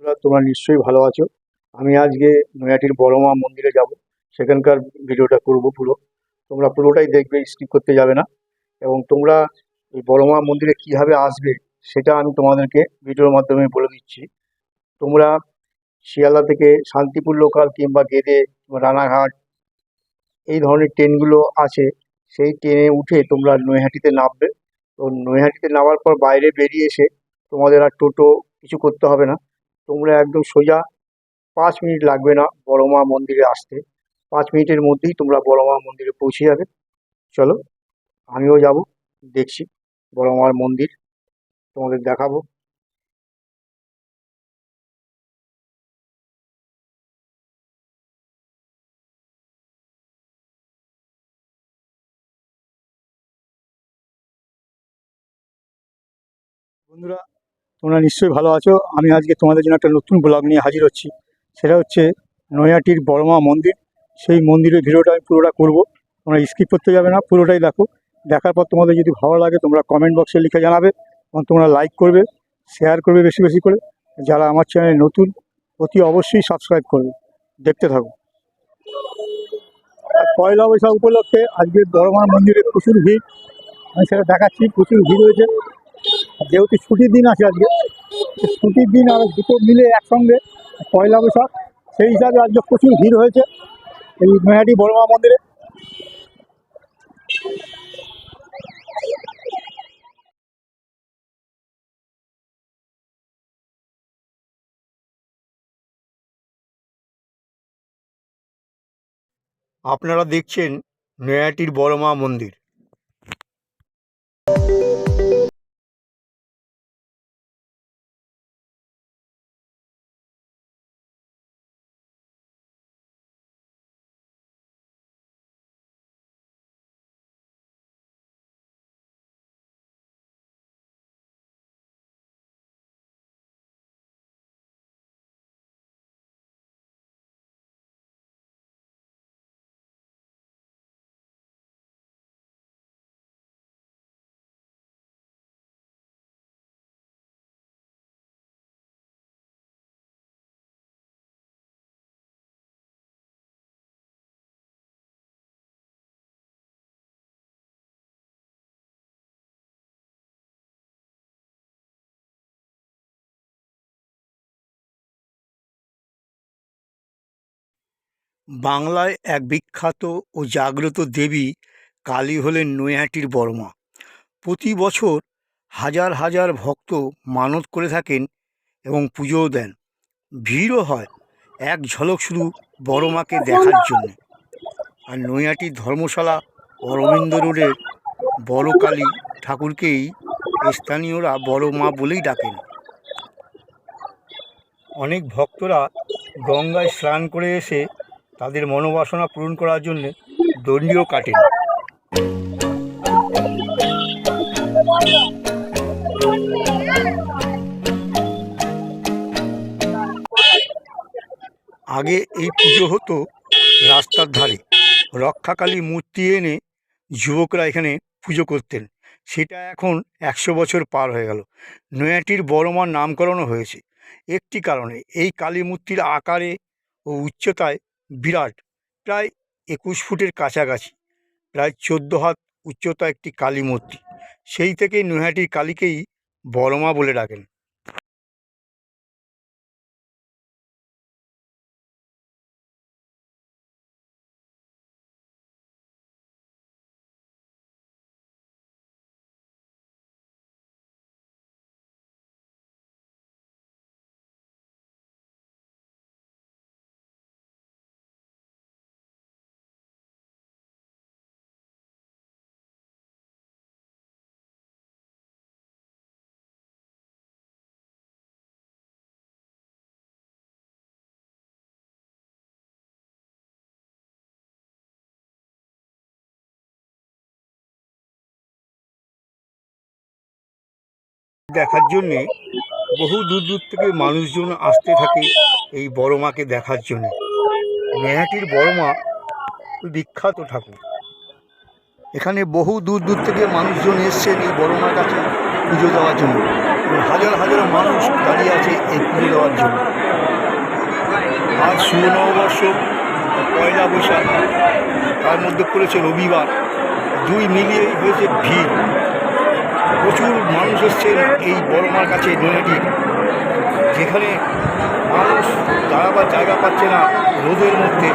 বন্ধুরা, তোমরা নিশ্চয়ই ভালো আছো। আমি আজকে নৈহাটির বড় মা মন্দিরে যাব, সেখানকার ভিডিওটা করব পুরো। তোমরা পুরোটাই দেখবে, স্কিপ করতে যাবে না। এবং তোমরা এই বড় মা মন্দিরে কিভাবে আসবে সেটা আমি তোমাদেরকে ভিডিওর মাধ্যমে বলে দিচ্ছি। তোমরা শিয়ালদা থেকে শান্তিপুর লোকাল কিংবা গেদে কিংবা রানাঘাট এই ধরনের ট্রেনগুলো আছে, সেই ট্রেনে উঠে তোমরা নৈহাটিতে নামবে। তো নৈহাটিতে নামার পর বাইরে বেরিয়ে এসে তোমাদের আর টোটো কিছু করতে হবে না। তোমরা একদম সোজা 5 মিনিট লাগবে না বড় মা মন্দিরে আসতে। 5 মিনিটের মধ্যেই তোমরা বড় মা মন্দিরে পৌঁছে যাবে। চলো, আমিও যাব, দেখছি বড় মার মন্দির, তোমাদের দেখাবো। বন্ধুরা, তোমরা নিশ্চয়ই ভালো আছো। আমি আজকে তোমাদের জন্য একটা নতুন ব্লগ নিয়ে হাজির হচ্ছি। সেটা হচ্ছে নৈহাটির বড় মা মন্দির। সেই মন্দিরের ভিডিওটা আমি পুরোটা করব, তোমরা স্কিপ করতে যাবে না, পুরোটাই দেখো। দেখার পর তোমাদের যদি ভালো লাগে তোমরা কমেন্ট বক্সে লিখে জানাবে, এবং তোমরা লাইক করবে, শেয়ার করবে বেশি বেশি করে। যারা আমার চ্যানেলে নতুন, অতি অবশ্যই সাবস্ক্রাইব করবে। দেখতে থাকো। আর পয়লা বৈশাখ উপলক্ষে আজকে বড় মা মন্দিরে প্রচুর ভিড়, আমি সেটা দেখাচ্ছি। প্রচুর ভিড় হয়েছে, আর যেহেতু ছুটির দিন আছে আজকে, ছুটির দিন আর দুটো মিলে একসঙ্গে পয়লা বৈশাখ, সেই হিসাবে আজকে প্রচুর ভিড় হয়েছে এই নৈহাটি বড় মা মন্দিরে। আপনারা দেখছেন নৈহাটির বড় মা মন্দির। বাংলায় এক বিখ্যাত ও জাগ্রত দেবী কালী হলেন নৈহাটির বড় মা। প্রতি বছর হাজার হাজার ভক্ত মানত করে থাকেন এবং পুজোও দেন। ভিড়ও হয় এক ঝলক শুধু বড় মাকে দেখার জন্য। আর নৈহাটির ধর্মশালা অরবিন্দ রোডের বড় কালী ঠাকুরকেই স্থানীয়রা বড় মা বলেই ডাকেন। অনেক ভক্তরা গঙ্গায় স্নান করে এসে তাদের মনোবাসনা পূরণ করার জন্য দণ্ডিও কাটেন। আগে এই পুজো হতো রাস্তার ধারে, রক্ষাকালী মূর্তি এনে যুবকরা এখানে পুজো করতেন। সেটা এখন 100 বছর পার হয়ে গেল। নৈহাটির বড় মার নামকরণও হয়েছে একটি কারণে। এই কালী মূর্তির আকারে ও উচ্চতায় বিরাট, প্রায় 21 ফুটের কাছাকাছি, প্রায় 14 হাত উচ্চতা একটি কালী মূর্তি। সেই থেকেই নৈহাটির কালীকেই বড় মা বলে ডাকেন। দেখার জন্যে বহু দূর দূর থেকে মানুষজন আসতে থাকে এই বড় মাকে দেখার জন্য। নৈহাটির বড় মা বিখ্যাত ঠাকুর। এখানে বহু দূর দূর থেকে মানুষজন এসছেন এই বড় মার কাছে পুজো দেওয়ার জন্য। হাজার হাজার মানুষ দাঁড়িয়ে আছে এই পুজো দেওয়ার জন্য। আজ শুভ নববর্ষ, পয়লা বৈশাখ, তার মধ্যে পড়েছে রবিবার, দুই মিলিয়েই হয়েছে ভিড়। প্রচুর মানুষ এসছেন এই বড় মার কাছে নৈহাটির, যেখানে মানুষ দাঁড়াবার জায়গা পাচ্ছে না রোদের মধ্যে।